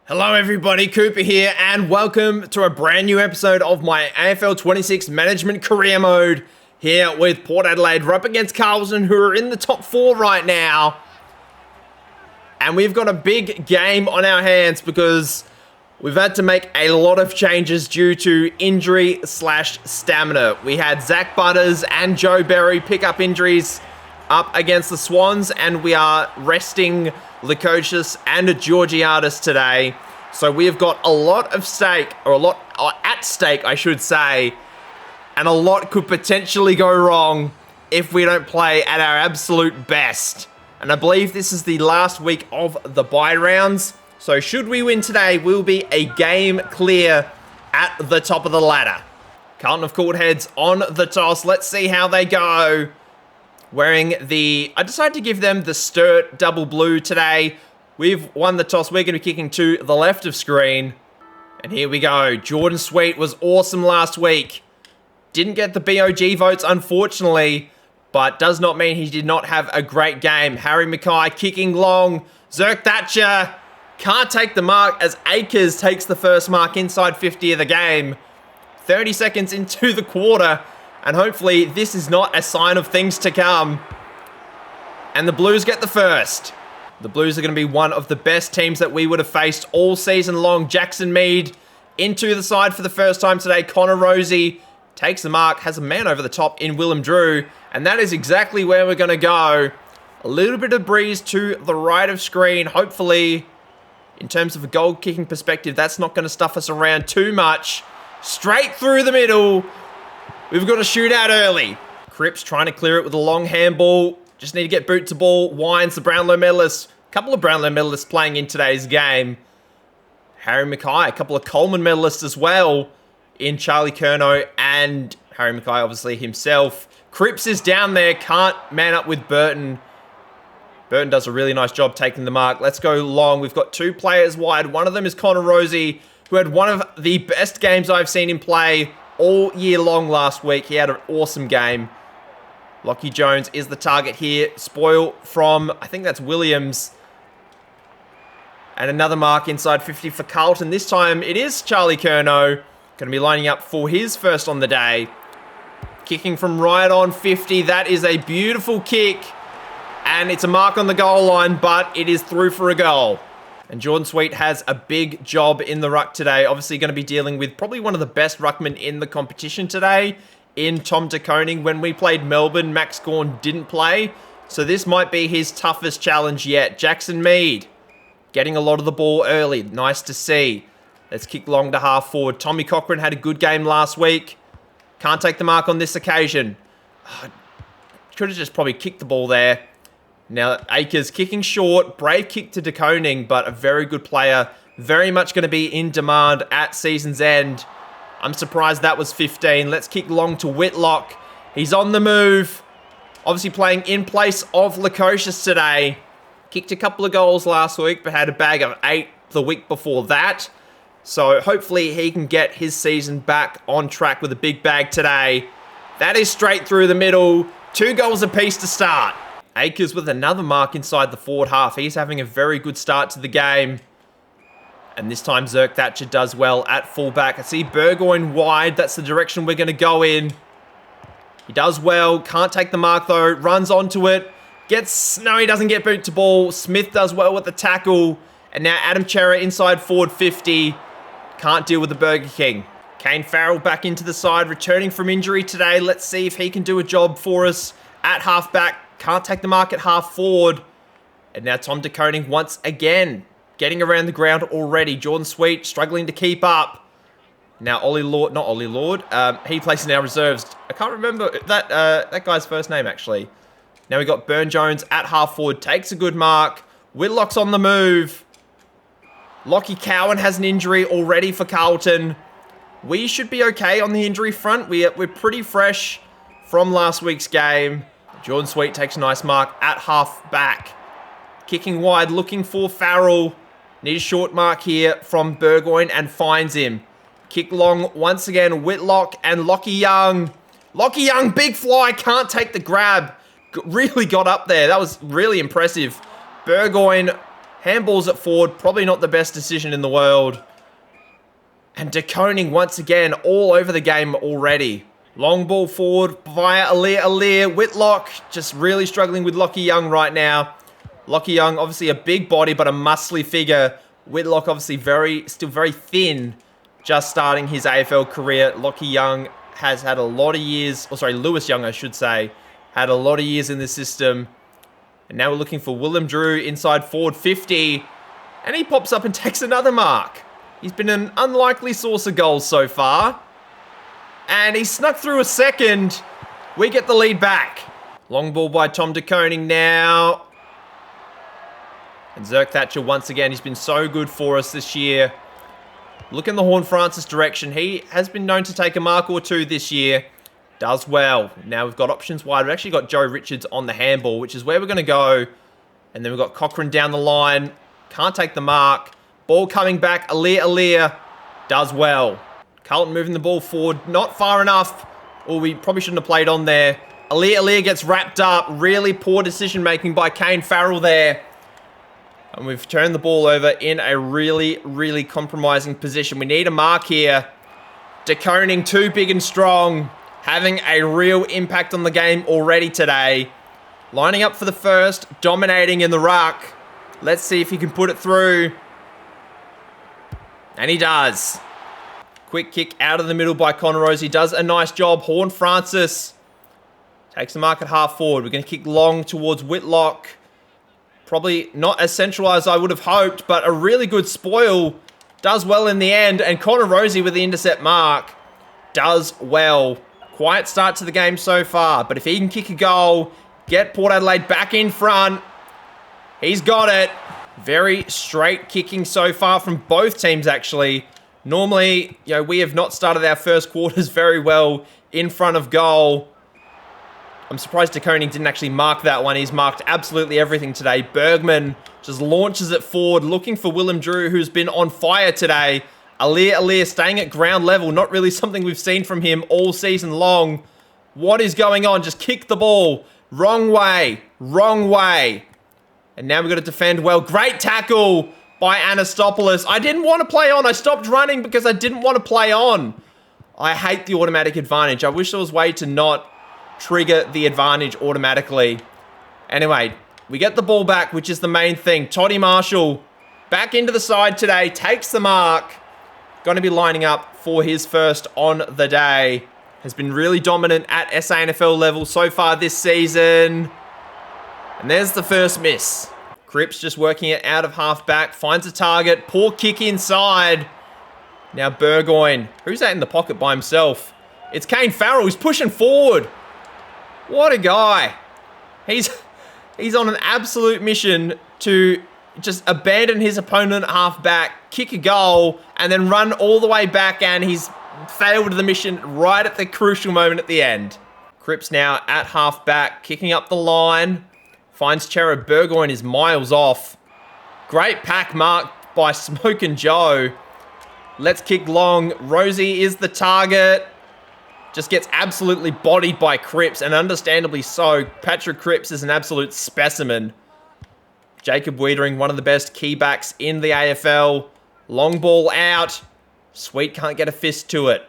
Hello everybody, Cooper here, and welcome to a brand new episode of my AFL 26 Management Career Mode here with Port Adelaide. We're up against Carlton, who are in the top 4 right now. And we've got a big game on our hands because we've had to make a lot of changes due to injury/stamina. We had Zach Butters and Joe Berry pick up injuries up against the Swans, and we are resting Lukosius and Georgiadis today. So we have got a lot of stake, or a lot at stake, I should say, and a lot could potentially go wrong if we don't play at our absolute best. And I believe this is the last week of the bye rounds. So should we win today, we'll be a game clear at the top of the ladder. Carlton have called heads on the toss. Let's see how they go. Wearing I decided to give them the Sturt double blue today. We've won the toss. We're going to be kicking to the left of screen. And here we go. Jordan Sweet was awesome last week. Didn't get the BOG votes, unfortunately, but does not mean he did not have a great game. Harry Mackay kicking long. Zerk Thatcher can't take the mark as Akers takes the first mark inside 50 of the game. 30 seconds into the quarter. And hopefully this is not a sign of things to come. And the Blues get the first. The Blues are going to be one of the best teams that we would have faced all season long. Jackson Mead into the side for the first time today. Connor Rosie takes the mark, has a man over the top in Willem Drew. And that is exactly where we're going to go. A little bit of breeze to the right of screen. Hopefully, in terms of a goal kicking perspective, that's not going to stuff us around too much. Straight through the middle. We've got to shoot out early. Cripps trying to clear it with a long handball. Just need to get boot to ball. Wines, the Brownlow medalists. A couple of Brownlow medalists playing in today's game. Harry Mackay, a couple of Coleman medalists as well in Charlie Curnow and Harry Mackay, obviously himself. Cripps is down there. Can't man up with Burton. Burton does a really nice job taking the mark. Let's go long. We've got 2 players wide. One of them is Connor Rosie, who had one of the best games I've seen him play all year long last week. He had an awesome game. Lockie Jones is the target here. Spoil from, I think that's Williams. And another mark inside 50 for Carlton. This time it is Charlie Curnow. Going to be lining up for his first on the day. Kicking from right on 50. That is a beautiful kick. And it's a mark on the goal line, but it is through for a goal. And Jordan Sweet has a big job in the ruck today. Obviously going to be dealing with probably one of the best ruckmen in the competition today in Tom De Koning. When we played Melbourne, Max Gawn didn't play. So this might be his toughest challenge yet. Jackson Mead getting a lot of the ball early. Nice to see. Let's kick long to half forward. Tommy Cochran had a good game last week. Can't take the mark on this occasion. Could have just probably kicked the ball there. Now, Akers kicking short. Brave kick to De Koning, but a very good player. Very much going to be in demand at season's end. I'm surprised that was 15. Let's kick long to Whitlock. He's on the move. Obviously playing in place of Lukosius today. Kicked a couple of goals last week, but had a bag of 8 the week before that. So hopefully he can get his season back on track with a big bag today. That is straight through the middle. 2 goals apiece to start. Akers with another mark inside the forward half. He's having a very good start to the game. And this time Zerk Thatcher does well at fullback. I see Burgoyne wide. That's the direction we're going to go in. He does well. Can't take the mark though. Runs onto it. No, he doesn't get boot to ball. Smith does well with the tackle. And now Adam Chera inside forward 50. Can't deal with the Burger King. Kane Farrell back into the side. Returning from injury today. Let's see if he can do a job for us at halfback. Can't take the mark at half forward. And now Tom De Koning once again getting around the ground already. Jordan Sweet struggling to keep up. Now not Ollie Lord. He plays in our reserves. I can't remember that guy's first name actually. Now we got Burn Jones at half forward. Takes a good mark. Whitlock's on the move. Lockie Cowan has an injury already for Carlton. We should be okay on the injury front. We're pretty fresh from last week's game. Jordan Sweet takes a nice mark at half back. Kicking wide, looking for Farrell. Need a short mark here from Burgoyne and finds him. Kick long once again, Whitlock and Lockie Young. Lockie Young, big fly, can't take the grab. Really got up there. That was really impressive. Burgoyne Handballs at forward, probably not the best decision in the world. And De Koning once again all over the game already. Long ball forward via Alir. Whitlock just really struggling with Lockie Young right now. Lockie Young, obviously a big body, but a muscly figure. Whitlock, obviously still very thin, just starting his AFL career. Lockie Young has had a lot of years, Lewis Young, I should say, had a lot of years in the system. And now we're looking for Willem Drew inside forward 50. And he pops up and takes another mark. He's been an unlikely source of goals so far. And he snuck through a second. We get the lead back. Long ball by Tom De Koning now. And Zerk Thatcher once again. He's been so good for us this year. Look in the Horne-Francis direction. He has been known to take a mark or two this year. Does well. Now we've got options wide. We've actually got Joe Richards on the handball, which is where we're going to go. And then we've got Cochrane down the line. Can't take the mark. Ball coming back. Alir does well. Carlton moving the ball forward. Not far enough. Or we probably shouldn't have played on there. Alir gets wrapped up. Really poor decision making by Kane Farrell there. And we've turned the ball over in a really, really compromising position. We need a mark here. De Koning too big and strong. Having a real impact on the game already today. Lining up for the first. Dominating in the ruck. Let's see if he can put it through. And he does. Quick kick out of the middle by Connor Rose. He does a nice job. Horne-Francis takes the mark at half forward. We're going to kick long towards Whitlock. Probably not as centralised as I would have hoped, but a really good spoil. Does well in the end. And Connor Rosie with the intercept mark does well. Quiet start to the game so far, but if he can kick a goal, get Port Adelaide back in front, he's got it. Very straight kicking so far from both teams, actually. Normally, we have not started our first quarters very well in front of goal. I'm surprised De Koning didn't actually mark that one. He's marked absolutely everything today. Bergman just launches it forward, looking for Willem Drew, who's been on fire today. Alir staying at ground level. Not really something we've seen from him all season long. What is going on? Just kick the ball. Wrong way. Wrong way. And now we've got to defend well. Great tackle by Anastopoulos. I didn't want to play on. I stopped running because I didn't want to play on. I hate the automatic advantage. I wish there was a way to not trigger the advantage automatically. Anyway, we get the ball back, which is the main thing. Toddy Marshall back into the side today. Takes the mark. Going to be lining up for his first on the day. Has been really dominant at SANFL level so far this season. And there's the first miss. Cripps just working it out of half back. Finds a target. Poor kick inside. Now Burgoyne. Who's that in the pocket by himself? It's Kane Farrell. He's pushing forward. What a guy. He's on an absolute mission to just abandon his opponent at half back, kick a goal, and then run all the way back, and he's failed the mission right at the crucial moment at the end. Cripps now at half back, kicking up the line. Finds Cherub. Burgoyne is miles off. Great pack mark by Smokin' Joe. Let's kick long. Rosie is the target. Just gets absolutely bodied by Cripps, and understandably so. Patrick Cripps is an absolute specimen. Jacob Wiedering, one of the best key backs in the AFL. Long ball out. Sweet can't get a fist to it.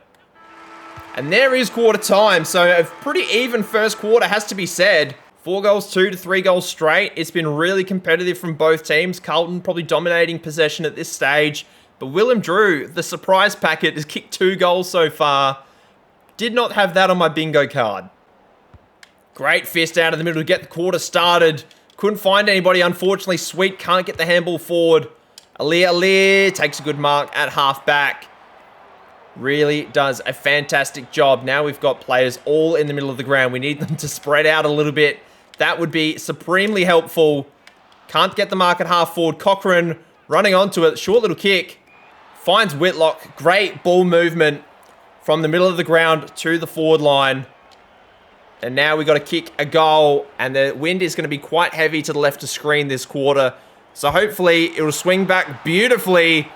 And there is quarter time, so a pretty even first quarter has to be said. 4 goals, 2 to 3 goals straight. It's been really competitive from both teams. Carlton probably dominating possession at this stage. But Willem Drew, the surprise packet, has kicked 2 goals so far. Did not have that on my bingo card. Great fist out of the middle to get the quarter started. Couldn't find anybody, unfortunately. Sweet can't get the handball forward. Alir takes a good mark at half back. Really does a fantastic job. Now we've got players all in the middle of the ground. We need them to spread out a little bit. That would be supremely helpful. Can't get the mark at half forward. Cochrane running onto it. Short little kick. Finds Whitlock. Great ball movement from the middle of the ground to the forward line. And now we've got to kick a goal. And the wind is going to be quite heavy to the left of screen this quarter. So hopefully it will swing back beautifully.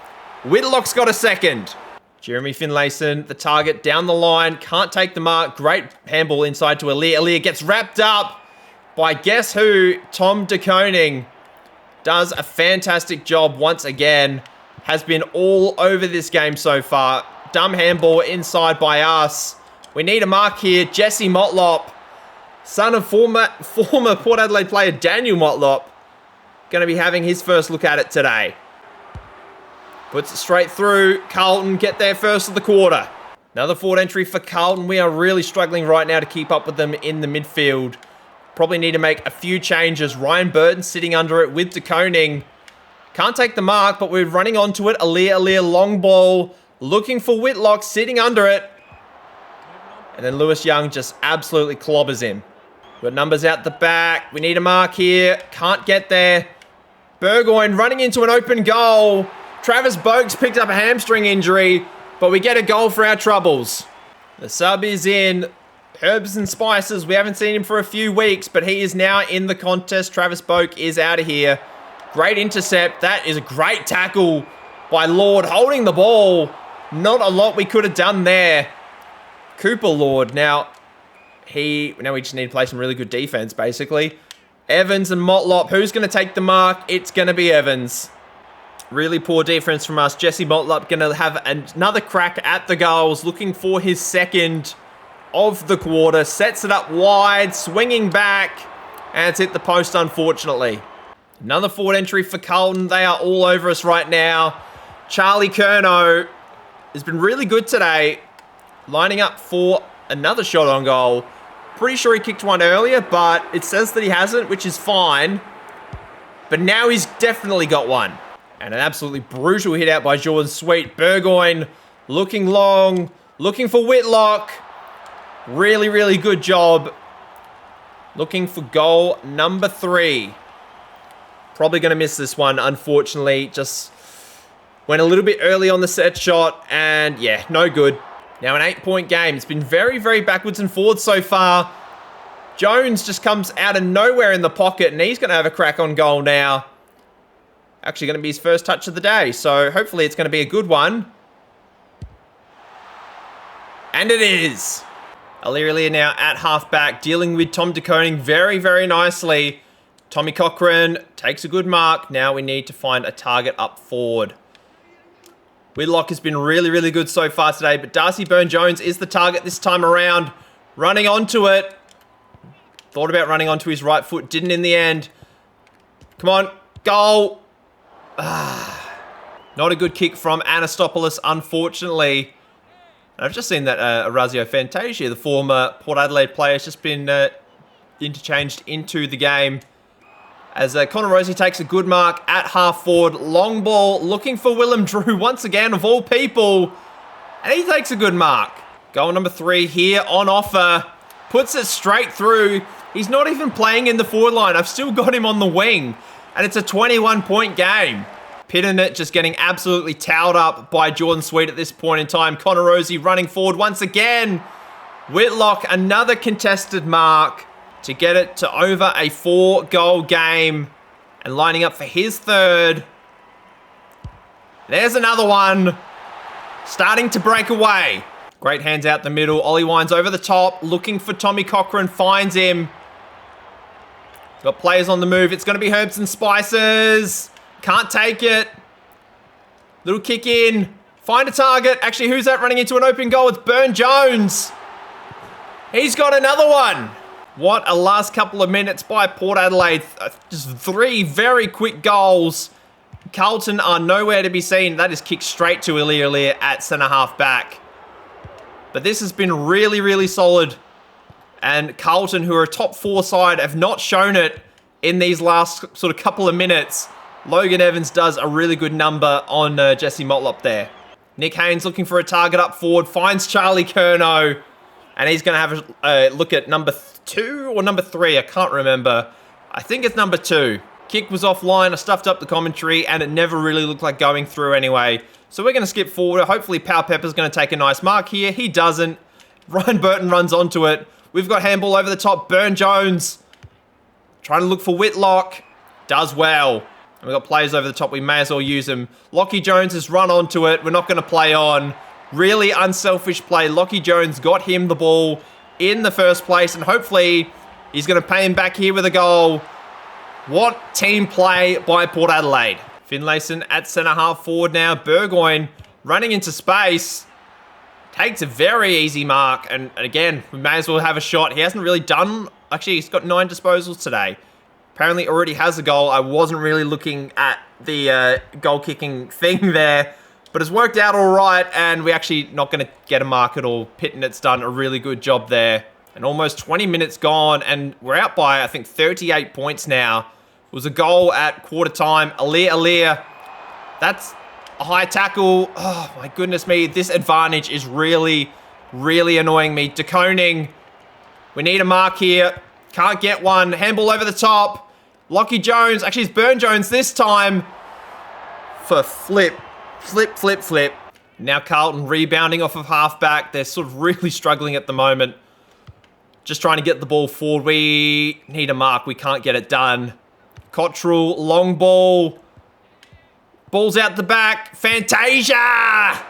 Whitlock's got a second. Jeremy Finlayson, the target down the line. Can't take the mark. Great handball inside to Alir. Alir gets wrapped up by guess who? Tom De Koning. Does a fantastic job once again. Has been all over this game so far. Dumb handball inside by us. We need a mark here. Jesse Motlop, son of former Port Adelaide player Daniel Motlop, going to be having his first look at it today. Puts it straight through. Carlton get there first of the quarter. Another forward entry for Carlton. We are really struggling right now to keep up with them in the midfield. Probably need to make a few changes. Ryan Burton sitting under it with De Koning. Can't take the mark, but we're running onto it. Alir, long ball. Looking for Whitlock, sitting under it. And then Lewis Young just absolutely clobbers him. Got numbers out the back. We need a mark here. Can't get there. Burgoyne running into an open goal. Travis Boakes picked up a hamstring injury, but we get a goal for our troubles. The sub is in. Herbs and Spices. We haven't seen him for a few weeks, but he is now in the contest. Travis Boak is out of here. Great intercept. That is a great tackle by Lord holding the ball. Not a lot we could have done there. Cooper Lord. Now we just need to play some really good defense, basically. Evans and Motlop. Who's going to take the mark? It's going to be Evans. Really poor defense from us. Jesse Motlop going to have another crack at the goals, looking for his second of the quarter. Sets it up wide, swinging back, and it's hit the post, unfortunately. Another forward entry for Carlton. They are all over us right now. Charlie Curnow has been really good today, lining up for another shot on goal. Pretty sure he kicked one earlier, but it says that he hasn't, which is fine. But now he's definitely got one. And an absolutely brutal hit out by Jordan Sweet. Burgoyne looking long, looking for Whitlock. Really, really good job. Looking for goal number 3. Probably going to miss this one, unfortunately. Just went a little bit early on the set shot, and yeah, no good. Now an 8-point game. It's been very, very backwards and forwards so far. Jones just comes out of nowhere in the pocket, and he's going to have a crack on goal now. Actually going to be his first touch of the day, so hopefully it's going to be a good one. And it is. Alir now at halfback, dealing with Tom De Koning very, very nicely. Tommy Cochran takes a good mark. Now we need to find a target up forward. Whitlock has been really, really good so far today, but Darcy Byrne-Jones is the target this time around. Running onto it. Thought about running onto his right foot, didn't in the end. Come on, goal. Not a good kick from Anastopoulos, unfortunately. And I've just seen that Orazio Fantasia, the former Port Adelaide player, has just been interchanged into the game. As Connor Rosie takes a good mark at half forward. Long ball, looking for Willem Drew once again, of all people. And he takes a good mark. Goal number 3 here on offer. Puts it straight through. He's not even playing in the forward line. I've still got him on the wing. And it's a 21-point game. Pitternet just getting absolutely towed up by Jordan Sweet at this point in time. Connor Rosie running forward once again. Whitlock, another contested mark to get it to over a 4-goal game. And lining up for his third. There's another one. Starting to break away. Great hands out the middle. Ollie Wines over the top. Looking for Tommy Cochran. Finds him. Got players on the move. It's going to be Herbs and Spices. Can't take it. Little kick in. Find a target. Actually, who's that running into an open goal? It's Byrne-Jones. He's got another one. What a last couple of minutes by Port Adelaide. Just 3 very quick goals. Carlton are nowhere to be seen. That is kicked straight to Alir at centre-half back. But this has been really, really solid. And Carlton, who are a top 4 side, have not shown it in these last sort of couple of minutes. Logan Evans does a really good number on Jesse Motlop there. Nick Haynes looking for a target up forward. Finds Charlie Curnow. And he's going to have a look at number 2 or number 3. I can't remember. I think it's number 2. Kick was offline. I stuffed up the commentary. And it never really looked like going through anyway. So we're going to skip forward. Hopefully Pau Pepper's going to take a nice mark here. He doesn't. Ryan Burton runs onto it. We've got handball over the top. Byrne-Jones trying to look for Whitlock. Does well. And we've got players over the top. We may as well use them. Lockie Jones has run onto it. We're not going to play on. Really unselfish play. Lockie Jones got him the ball in the first place. And hopefully he's going to pay him back here with a goal. What team play by Port Adelaide. Finlayson at centre half forward now. Burgoyne running into space. Takes a very easy mark. And again, we may as well have a shot. He hasn't really done... Actually, he's got 9 disposals today. Apparently already has a goal. I wasn't really looking at the goal-kicking thing there. But it's worked out all right. And we're actually not going to get a mark at all. Pittenet's done a really good job there. And almost 20 minutes gone. And we're out by, I think, 38 points now. It was a goal at quarter time. Alir. That's a high tackle. Oh, my goodness me. This advantage is really, really annoying me. De Koning. We need a mark here. Can't get one. Handball over the top. Lockie Jones. Actually, it's Burn Jones this time. For flip. Now Carlton rebounding off of halfback. They're sort of really struggling at the moment. Just trying to get the ball forward. We need a mark. We can't get it done. Cottrell, long ball. Ball's out the back. Fantasia!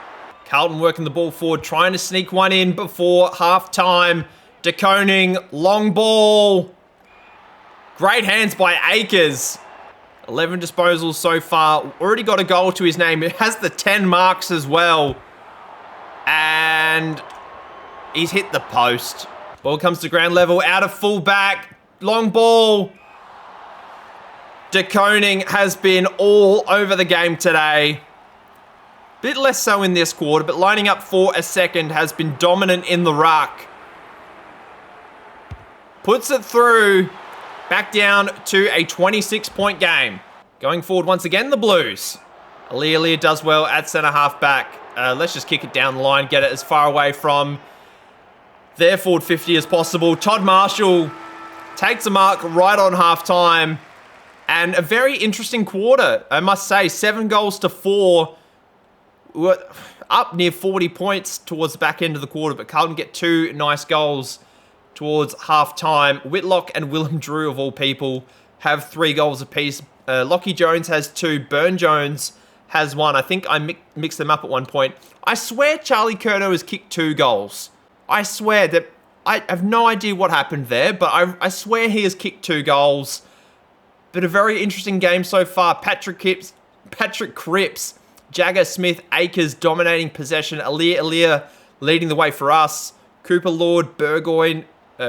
Carlton working the ball forward, trying to sneak one in before half-time. De Koning, long ball. Great hands by Akers. 11 disposals so far. Already got a goal to his name. It has the 10 marks as well. And he's hit the post. Ball comes to ground level, out of fullback. Long ball. De Koning has been all over the game today. Bit less so in this quarter, but lining up for a second has been dominant in the ruck. Puts it through. Back down to a 26-point game. Going forward once again, the Blues. Alir does well at centre half back. Let's just kick it down the line, get it as far away from their forward 50 as possible. Todd Marshall takes a mark right on half-time. And a very interesting quarter, I must say. 7 goals to 4. We're up near 40 points towards the back end of the quarter, but Carlton get 2 nice goals towards half-time. Whitlock and Willem Drew, of all people, have 3 goals apiece. Lockie Jones has 2. Burn Jones has 1. I think I mixed them up at one point. I swear Charlie Curnow has kicked 2 goals. I swear that... I have no idea what happened there, but I swear he has kicked 2 goals. But a very interesting game so far. Patrick Cripps, Jagger Smith, Akers dominating possession. Alir leading the way for us. Cooper Lord, Burgoyne,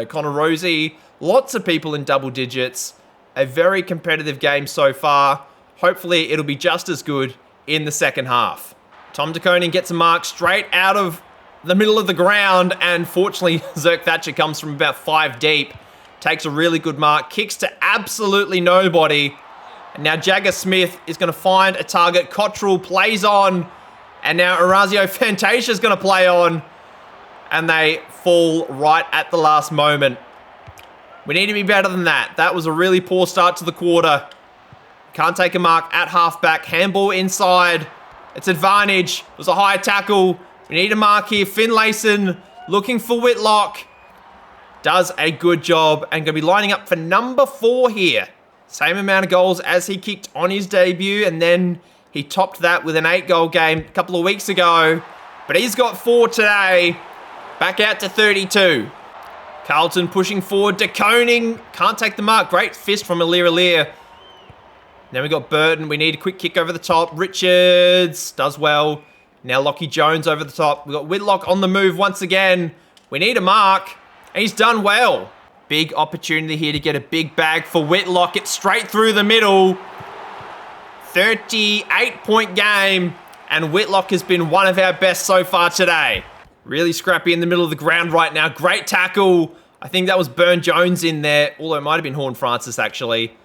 Connor Rosie. Lots of people in double digits. A very competitive game so far. Hopefully it'll be just as good in the second half. Tom De Koning gets a mark straight out of the middle of the ground. And fortunately, Zerk Thatcher comes from about 5 deep. Takes a really good mark. Kicks to absolutely nobody. And now Jagger Smith is going to find a target. Cottrell plays on. And now Orazio Fantasia is going to play on. And they fall right at the last moment. We need to be better than that. That was a really poor start to the quarter. Can't take a mark at halfback. Handball inside. It's advantage. It was a high tackle. We need a mark here. Finlayson looking for Whitlock. Does a good job and going to be lining up for number 4 here. Same amount of goals as he kicked on his debut, and then he topped that with an 8-goal game a couple of weeks ago. But he's got 4 today. Back out to 32. Carlton pushing forward. De Koning can't take the mark. Great fist from Alir. Then we got Burton. We need a quick kick over the top. Richards does well. Now Lockie Jones over the top. We got Whitlock on the move once again. We need a mark. And he's done well. Big opportunity here to get a big bag for Whitlock. It's straight through the middle. 38-point game. And Whitlock has been one of our best so far today. Really scrappy in the middle of the ground right now. Great tackle. I think that was Burn Jones in there. Although it might have been Horn Francis, actually.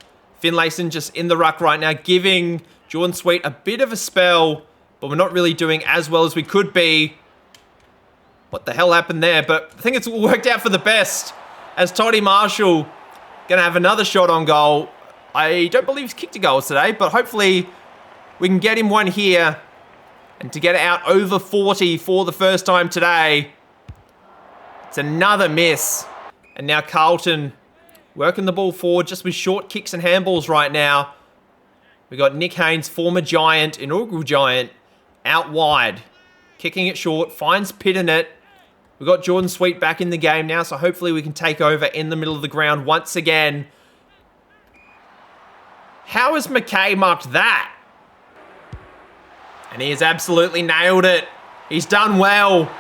Finlayson just in the ruck right now, giving Jordan Sweet a bit of a spell. But we're not really doing as well as we could be. What the hell happened there? But I think it's worked out for the best. As Toddy Marshall going to have another shot on goal. I don't believe he's kicked a goal today, but hopefully we can get him one here. And to get it out over 40 for the first time today. It's another miss. And now Carlton working the ball forward just with short kicks and handballs right now. We got Nick Haynes, former Giant, inaugural Giant, out wide. Kicking it short, finds Pittenett. We've got Jordan Sweet back in the game now, so hopefully we can take over in the middle of the ground once again. How has McKay marked that? And he has absolutely nailed it. He's done well.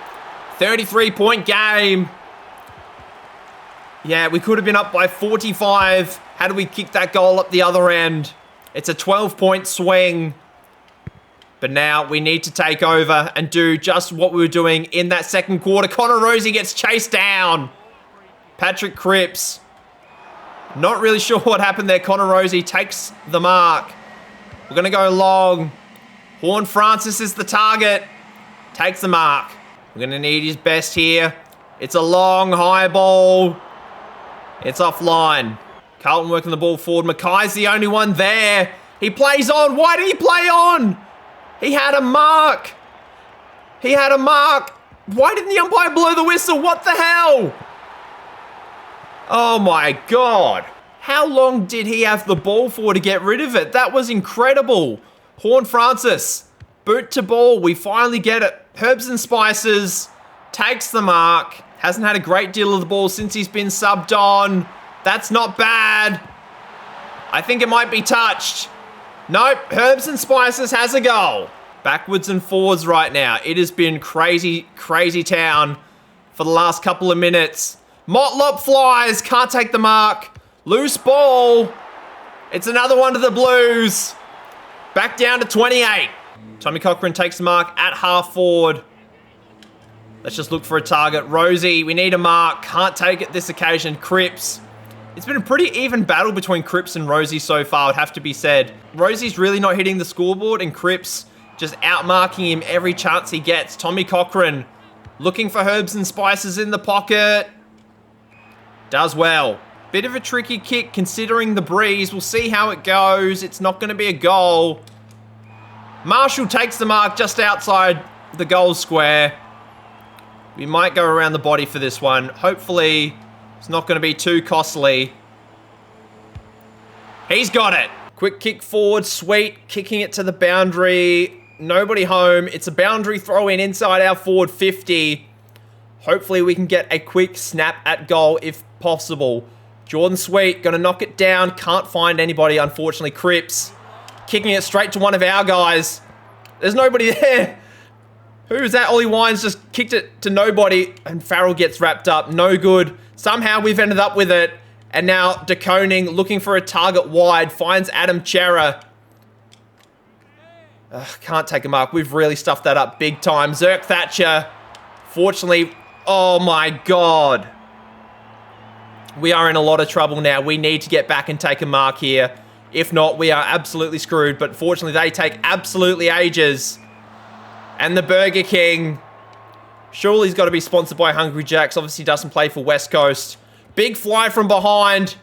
33-point game. Yeah, we could have been up by 45 had we kicked that goal up the other end. It's a 12-point swing. But now we need to take over and do just what we were doing in that second quarter. Connor Rosie gets chased down. Patrick Cripps. Not really sure what happened there. Connor Rosie takes the mark. We're going to go long. Horn Francis is the target. Takes the mark. We're going to need his best here. It's a long, high ball. It's offline. Carlton working the ball forward. Mackay's the only one there. He plays on. Why did he play on? He had a mark. He had a mark. Why didn't the umpire blow the whistle? What the hell? Oh my God. How long did he have the ball for to get rid of it? That was incredible. Horn Francis, boot to ball. We finally get it. Herbs and Spices takes the mark. Hasn't had a great deal of the ball since he's been subbed on. That's not bad. I think it might be touched. Nope, Herbs and Spices has a goal. Backwards and forwards right now. It has been crazy, crazy town for the last couple of minutes. Motlop flies, can't take the mark. Loose ball. It's another one to the Blues. Back down to 28. Tommy Cochran takes the mark at half forward. Let's just look for a target. Rosie, we need a mark. Can't take it this occasion. Cripps. It's been a pretty even battle between Cripps and Rosie so far, would have to be said. Rosie's really not hitting the scoreboard, and Cripps just outmarking him every chance he gets. Tommy Cochran looking for Herbs and Spices in the pocket. Does well. Bit of a tricky kick considering the breeze. We'll see how it goes. It's not going to be a goal. Marshall takes the mark just outside the goal square. We might go around the body for this one. Hopefully, it's not going to be too costly. He's got it. Quick kick forward, sweet. Kicking it to the boundary. Nobody home. It's a boundary throw in inside our forward 50. Hopefully we can get a quick snap at goal if possible. Jordan Sweet going to knock it down. Can't find anybody, unfortunately. Cripps kicking it straight to one of our guys. There's nobody there. Who's that? Ollie Wines just kicked it to nobody, and Farrell gets wrapped up. No good. Somehow we've ended up with it. And now De Koning looking for a target wide. Finds Adam Chera. Can't take a mark. We've really stuffed that up big time. Zerk Thatcher. Fortunately, oh my God. We are in a lot of trouble now. We need to get back and take a mark here. If not, we are absolutely screwed. But fortunately, they take absolutely ages. And the Burger King. Surely he's got to be sponsored by Hungry Jacks. Obviously doesn't play for West Coast. Big fly from behind.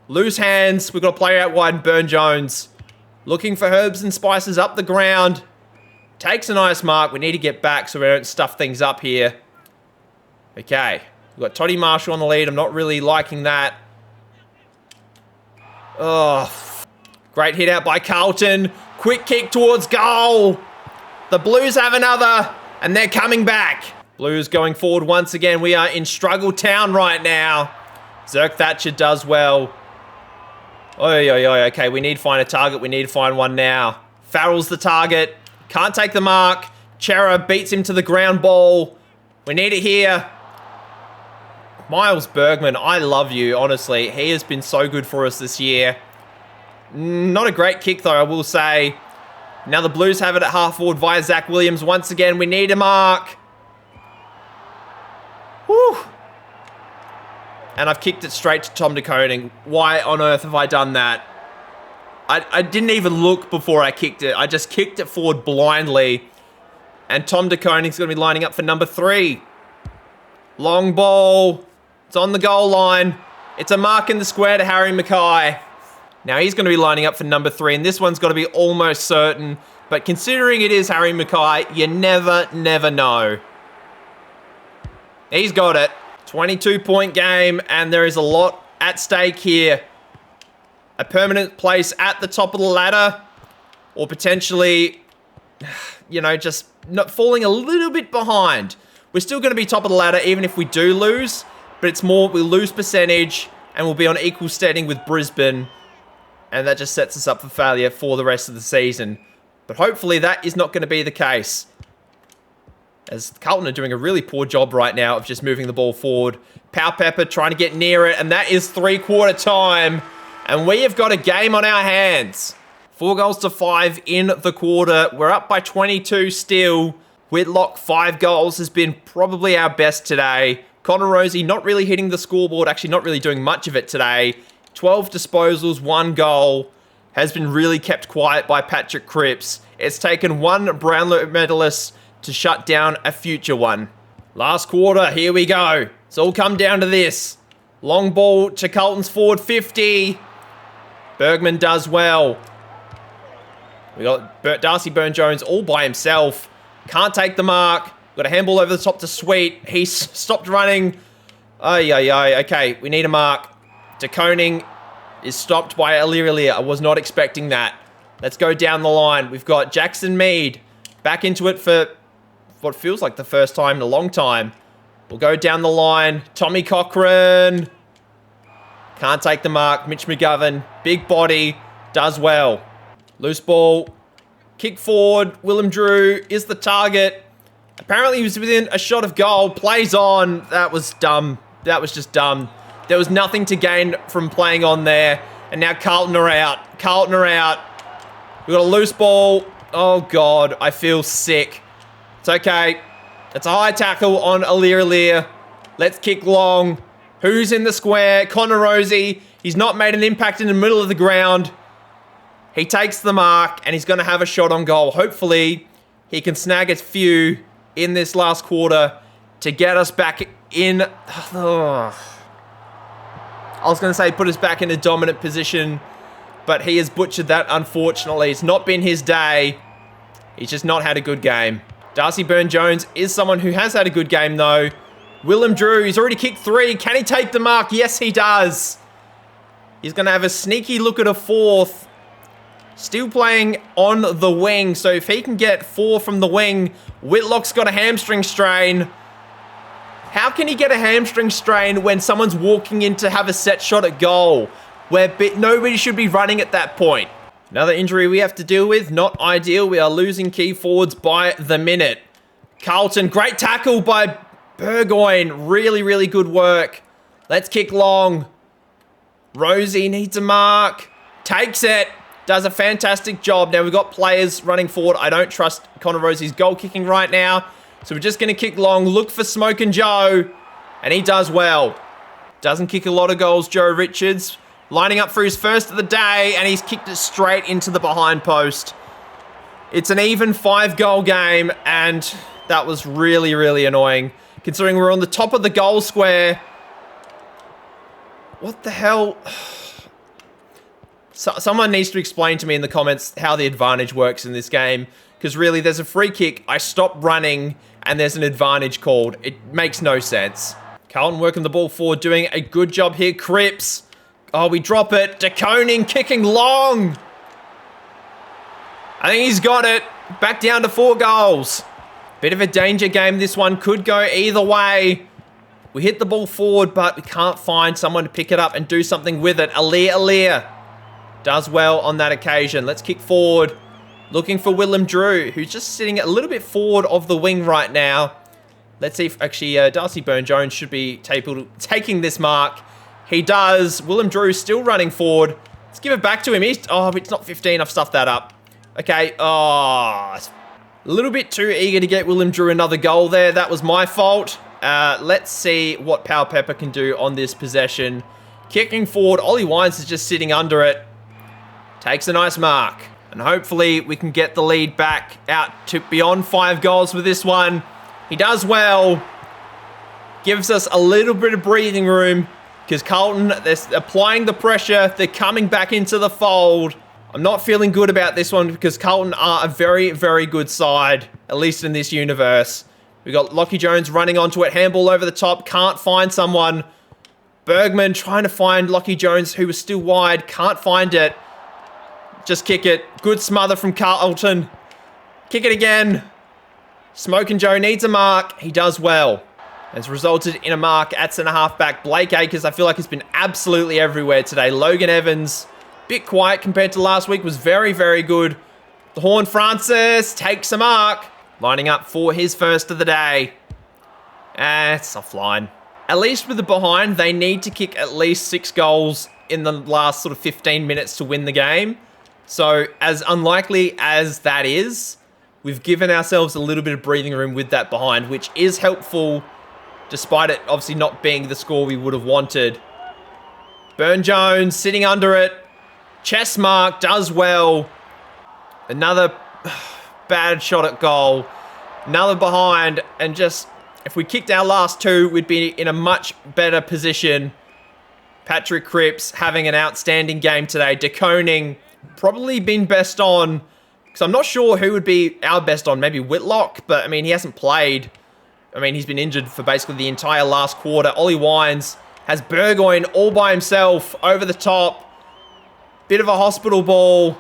Loose hands. We've got to play out wide. Burn Jones. Looking for Herbs and Spices up the ground. Takes a nice mark. We need to get back so we don't stuff things up here. Okay. We've got Toddy Marshall on the lead. I'm not really liking that. Oh. Great hit out by Carlton. Quick kick towards goal. The Blues have another, and they're coming back. Blues going forward once again. We are in struggle town right now. Zerk Thatcher does well. Okay, we need to find a target. We need to find one now. Farrell's the target. Can't take the mark. Chera beats him to the ground ball. We need it here. Miles Bergman, I love you, honestly. He has been so good for us this year. Not a great kick, though, I will say. Now the Blues have it at half forward via Zach Williams. Once again, we need a mark. Whew. And I've kicked it straight to Tom De Koning. Why on earth have I done that? I didn't even look before I kicked it. I just kicked it forward blindly. And Tom De Koning's going to be lining up for number 3. Long ball. It's on the goal line. It's a mark in the square to Harry Mackay. Now he's going to be lining up for number 3, and this one's got to be almost certain. But considering it is Harry Mackay, you never know. He's got it. 22-point game, and there is a lot at stake here. A permanent place at the top of the ladder, or potentially, you know, just not falling a little bit behind. We're still going to be top of the ladder even if we do lose, but it's more we'll lose percentage, and we'll be on equal standing with Brisbane. and that just sets us up for failure for the rest of the season. But hopefully that is not going to be the case, as Carlton are doing a really poor job right now of just moving the ball forward. Pepper trying to get near it, and that is three-quarter time. And we have got a game on our hands. 4-5 in the quarter. We're up by 22 still. Whitlock, 5 goals, has been probably our best today. Connor Rosie not really hitting the scoreboard, actually not really doing much of it today. 12 disposals, 1 goal. Has been really kept quiet by Patrick Cripps. It's taken one Brownlow medalist to shut down a future one. Last quarter, here we go. It's all come down to this. Long ball to Carlton's forward 50. Bergman does well. We got Darcy Byrne-Jones all by himself. Can't take the mark. Got a handball over the top to Sweet. He's stopped running. Okay, we need a mark. De Koning is stopped by Aliria. I was not expecting that. Let's go down the line. We've got Jackson Mead back into it for what feels like the first time in a long time. We'll go down the line. Tommy Cochran. Can't take the mark. Mitch McGovern. Big body. Does well. Loose ball. Kick forward. Willem Drew is the target. Apparently he was within a shot of goal. Plays on. That was dumb. That was just dumb. There was nothing to gain from playing on there. And now Carlton are out. Carlton are out. We've got a loose ball. Oh, God. I feel sick. It's okay. It's a high tackle on Aliria. Let's kick long. Who's in the square? Connor Rosie. He's not made an impact in the middle of the ground. He takes the mark, and he's going to have a shot on goal. Hopefully, he can snag a few in this last quarter to get us back in. I was going to say put us back in a dominant position, but he has butchered that, unfortunately. It's not been his day. He's just not had a good game. Darcy Byrne-Jones is someone who has had a good game, though. Willem Drew, he's already kicked 3. Can he take the mark? Yes, he does. He's going to have a sneaky look at a 4th. Still playing on the wing, so if he can get 4 from the wing, Whitlock's got a hamstring strain. How can he get a hamstring strain when someone's walking in to have a set shot at goal, where nobody should be running at that point? Another injury we have to deal with, not ideal. We are losing key forwards by the minute. Carlton, great tackle by Burgoyne. Really, really good work. Let's kick long. Rosie needs a mark. Takes it. Does a fantastic job. Now we've got players running forward. I don't trust Connor Rosie's goal kicking right now. So we're just going to kick long. Look for Smoke and Joe. And he does well. Doesn't kick a lot of goals, Joe Richards. Lining up for his first of the day. And he's kicked it straight into the behind post. It's an even 5-goal game. And that was really, really annoying. Considering we're on the top of the goal square. What the hell? Someone needs to explain to me in the comments how the advantage works in this game. Because really, there's a free kick, I stop running, and there's an advantage called. It makes no sense. Carlton working the ball forward, doing a good job here. Cripps. Oh, we drop it. De Koning kicking long. I think he's got it. Back down to 4 goals. Bit of a danger game. This one could go either way. We hit the ball forward, but we can't find someone to pick it up and do something with it. Alir does well on that occasion. Let's kick forward. Looking for Willem Drew, who's just sitting a little bit forward of the wing right now. Let's see if actually Darcy Byrne-Jones should be taking this mark. He does. Willem Drew still running forward. Let's give it back to him. Oh, it's not 15. I've stuffed that up. Okay. Oh, a little bit too eager to get Willem Drew another goal there. That was my fault. Let's see what Powell Pepper can do on this possession. Kicking forward. Ollie Wines is just sitting under it. Takes a nice mark. And hopefully we can get the lead back out to beyond 5 goals with this one. He does well. Gives us a little bit of breathing room. Because Carlton, they're applying the pressure. They're coming back into the fold. I'm not feeling good about this one because Carlton are a very, very good side. At least in this universe. We got Lockie Jones running onto it. Handball over the top. Can't find someone. Bergman trying to find Lockie Jones, who was still wide. Can't find it. Just kick it. Good smother from Carlton. Kick it again. Smoke and Joe needs a mark. He does well. Has resulted in a mark at centre half back. Blake Acres, I feel like, has been absolutely everywhere today. Logan Evans Bit quiet compared to last week. Was very, very good. The Horn Francis takes a mark. Lining up for his first of the day. It's offline. At least with the behind, they need to kick at least 6 goals in the last sort of 15 minutes to win the game. So as unlikely as that is, we've given ourselves a little bit of breathing room with that behind, which is helpful, despite it obviously not being the score we would have wanted. Burne-Jones sitting under it. Chest mark, does well. Another bad shot at goal. Another behind, and just, if we kicked our last 2, we'd be in a much better position. Patrick Cripps having an outstanding game today. De Koning probably been best on, because I'm not sure who would be our best on. Maybe Whitlock, but I mean, he hasn't played. I mean, he's been injured for basically the entire last quarter. Ollie Wines has Burgoyne all by himself over the top. Bit of a hospital ball.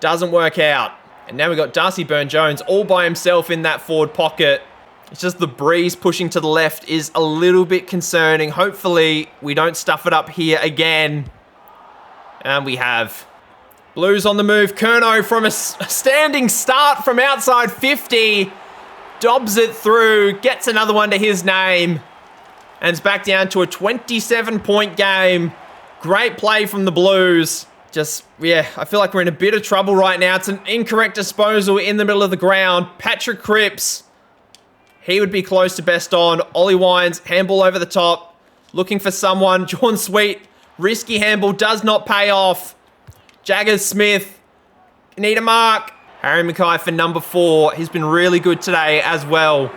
Doesn't work out. And now we've got Darcy Burne-Jones all by himself in that forward pocket. It's just the breeze pushing to the left is a little bit concerning. Hopefully, we don't stuff it up here again. And we have. Blues on the move. Curnow from a standing start from outside 50. Dobs it through. Gets another one to his name. And it's back down to a 27-point game. Great play from the Blues. Just, yeah, I feel like we're in a bit of trouble right now. It's an incorrect disposal in the middle of the ground. Patrick Cripps. He would be close to best on. Ollie Wines, handball over the top. Looking for someone. John Sweet, risky handball, does not pay off. Jaggers Smith, need a mark. Harry Mackay for number 4. He's been really good today as well.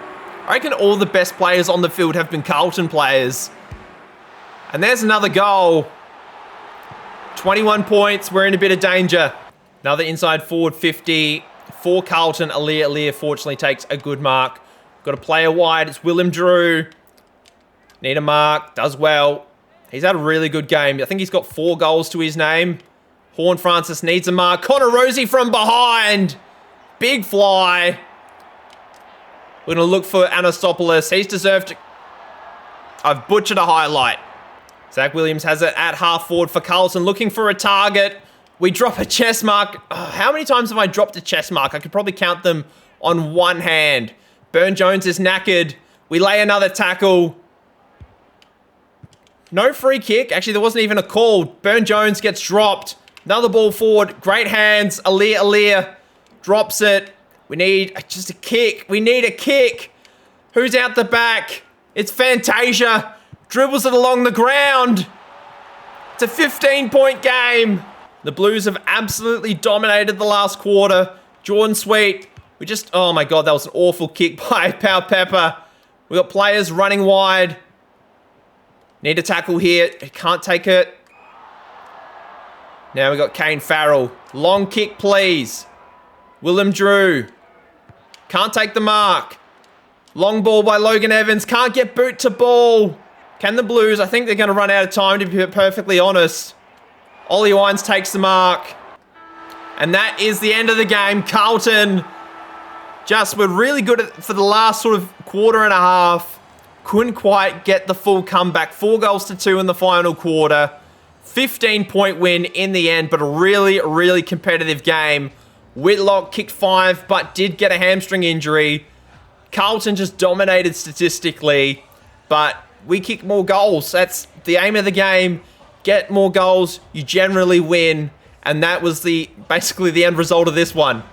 I reckon all the best players on the field have been Carlton players. And there's another goal. 21 points, we're in a bit of danger. Another inside forward 50 for Carlton. Alir fortunately takes a good mark. Got a player wide, it's Willem Drew. Need a mark, does well. He's had a really good game. I think he's got 4 goals to his name. Horn Francis needs a mark. Connor Rosie from behind. Big fly. We're going to look for Anastopoulos. He's deserved to... I've butchered a highlight. Zach Williams has it at half forward for Carlton, looking for a target. We drop a chest mark. Oh, how many times have I dropped a chest mark? I could probably count them on one hand. Burne-Jones is knackered. We lay another tackle. No free kick. Actually, there wasn't even a call. Burne-Jones gets dropped. Another ball forward. Great hands. Alir drops it. We need just a kick. We need a kick. Who's out the back? It's Fantasia. Dribbles it along the ground. It's a 15-point game. The Blues have absolutely dominated the last quarter. Jordan Sweet. Oh my God, that was an awful kick by Pau Pepper. We got players running wide. Need a tackle here. Can't take it. Now we got Kane Farrell. Long kick, please. Willem Drew. Can't take the mark. Long ball by Logan Evans. Can't get boot to ball. Can the Blues? I think they're going to run out of time, to be perfectly honest. Ollie Wines takes the mark. And that is the end of the game. Carlton just were really good for the last sort of quarter and a half. Couldn't quite get the full comeback. 4 goals to 2 in the final quarter. 15-point win in the end, but a really, really competitive game. Whitlock kicked 5, but did get a hamstring injury. Carlton just dominated statistically, but we kick more goals. That's the aim of the game. Get more goals, you generally win. And that was basically the end result of this one.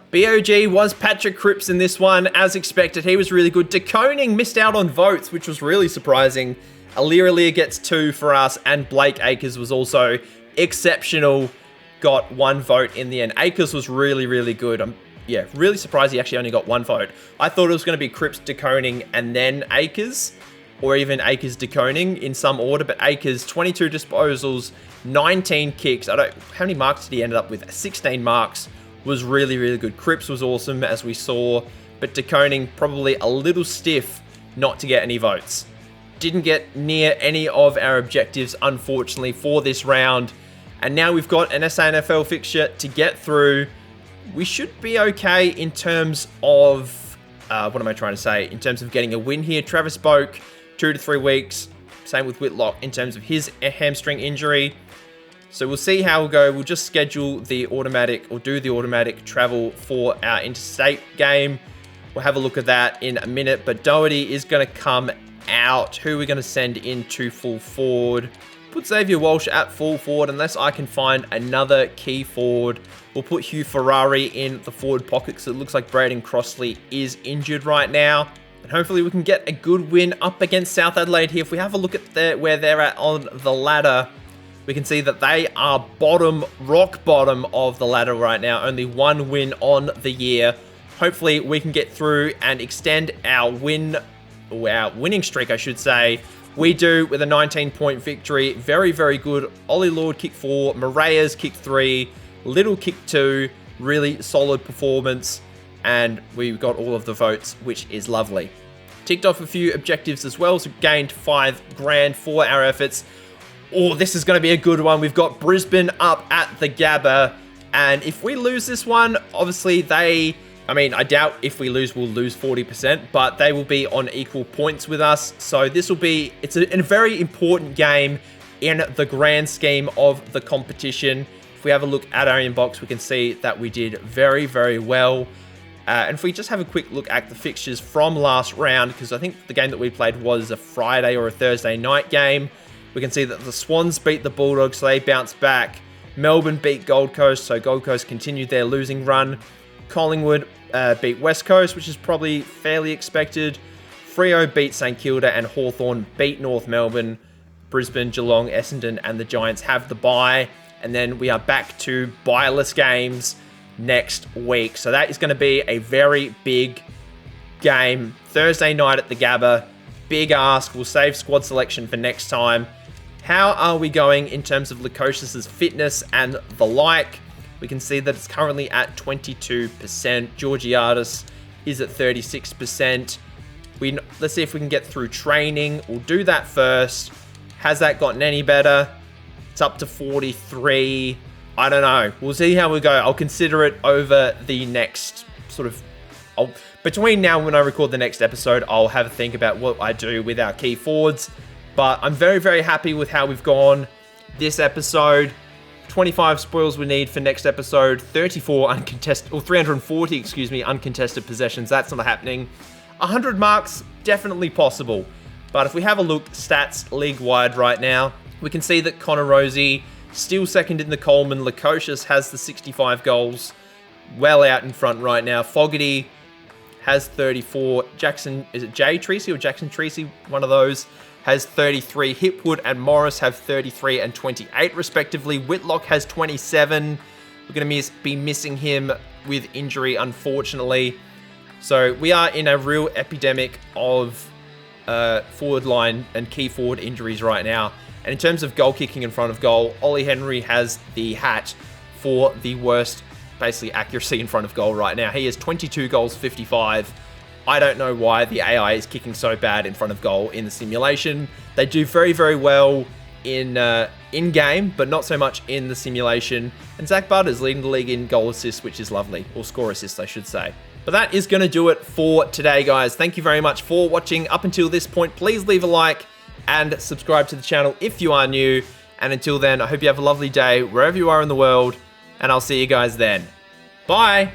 BOG was Patrick Cripps in this one, as expected. He was really good. De Koning missed out on votes, which was really surprising. Alir gets 2 for us, and Blake Acres was also exceptional. Got 1 vote in the end. Acres was really, really good. I'm really surprised he actually only got 1 vote. I thought it was going to be Cripps, De Koning, and then Acres, or even Acres, De Koning in some order. But Acres, 22 disposals, 19 kicks. How many marks did he end up with? 16 marks. Was really, really good. Cripps was awesome, as we saw. but De Koning probably a little stiff not to get any votes. Didn't get near any of our objectives, unfortunately, for this round. And now we've got an SANFL fixture to get through. We should be okay in terms of, what am I trying to say? In terms of getting a win here. Travis Boak, 2 to 3 weeks. Same with Whitlock in terms of his hamstring injury. So we'll see how we'll go. We'll just schedule the automatic, or do the automatic travel for our interstate game. We'll have a look at that in a minute. But Doherty is going to come out. Who are we going to send into full forward? Put Xavier Walsh at full forward unless I can find another key forward. We'll put Hugh Ferrari in the forward pocket because it looks like Braden Crossley is injured right now. And hopefully we can get a good win up against South Adelaide here. If we have a look at where they're at on the ladder, we can see that they are rock bottom of the ladder right now. Only 1 win on the year. Hopefully we can get through and extend our winning streak, I should say. We do with a 19-point victory. Very, very good. Ollie Lord kick 4, Moreas kick 3, Little kick 2. Really solid performance. And we got all of the votes, which is lovely. Ticked off a few objectives as well, so gained $5,000 for our efforts. Oh, this is going to be a good one. We've got Brisbane up at the Gabba. And if we lose this one, obviously I doubt if we lose, we'll lose 40%, but they will be on equal points with us. So this will be, it's a very important game in the grand scheme of the competition. If we have a look at our inbox, we can see that we did very, very well. And if we just have a quick look at the fixtures from last round, because I think the game that we played was a Friday or a Thursday night game, we can see that the Swans beat the Bulldogs, so they bounced back. Melbourne beat Gold Coast, so Gold Coast continued their losing run. Collingwood beat West Coast, which is probably fairly expected. Freo beat St Kilda, and Hawthorn beat North Melbourne. Brisbane, Geelong, Essendon, and the Giants have the bye. And then we are back to bye-less games next week. So that is going to be a very big game. Thursday night at the Gabba. Big ask. We'll save squad selection for next time. How are we going in terms of Lukosius's fitness and the like? We can see that it's currently at 22%. Georgiadis is at 36%. Let's see if we can get through training. We'll do that first. Has that gotten any better? It's up to 43. I don't know. We'll see how we go. I'll consider it over the next between now and when I record the next episode, I'll have a think about what I do with our key forwards. But I'm very, very happy with how we've gone this episode. 25 spoils we need for next episode. 34 uncontested, or 340, uncontested possessions. That's not happening. 100 marks, definitely possible. But if we have a look, stats league-wide right now, we can see that Connor Rosie, still second in the Coleman. Lukosius has the 65 goals, well out in front right now. Fogarty has 34. Jackson, is it Jay Treacy or Jackson Treacy? One of those has 33. Hipwood and Morris have 33 and 28 respectively. Whitlock has 27. We're going to be missing him with injury, unfortunately. So we are in a real epidemic of forward line and key forward injuries right now. And in terms of goal kicking in front of goal, Ollie Henry has the hat for the worst, basically, accuracy in front of goal right now. He has 22 goals, 55. I don't know why the AI is kicking so bad in front of goal in the simulation. They do very, very well in-game, but not so much in the simulation. And Zach Butters leading the league in goal assists, which is lovely. Or score assists, I should say. But that is going to do it for today, guys. Thank you very much for watching up until this point. Please leave a like and subscribe to the channel if you are new. And until then, I hope you have a lovely day wherever you are in the world. And I'll see you guys then. Bye!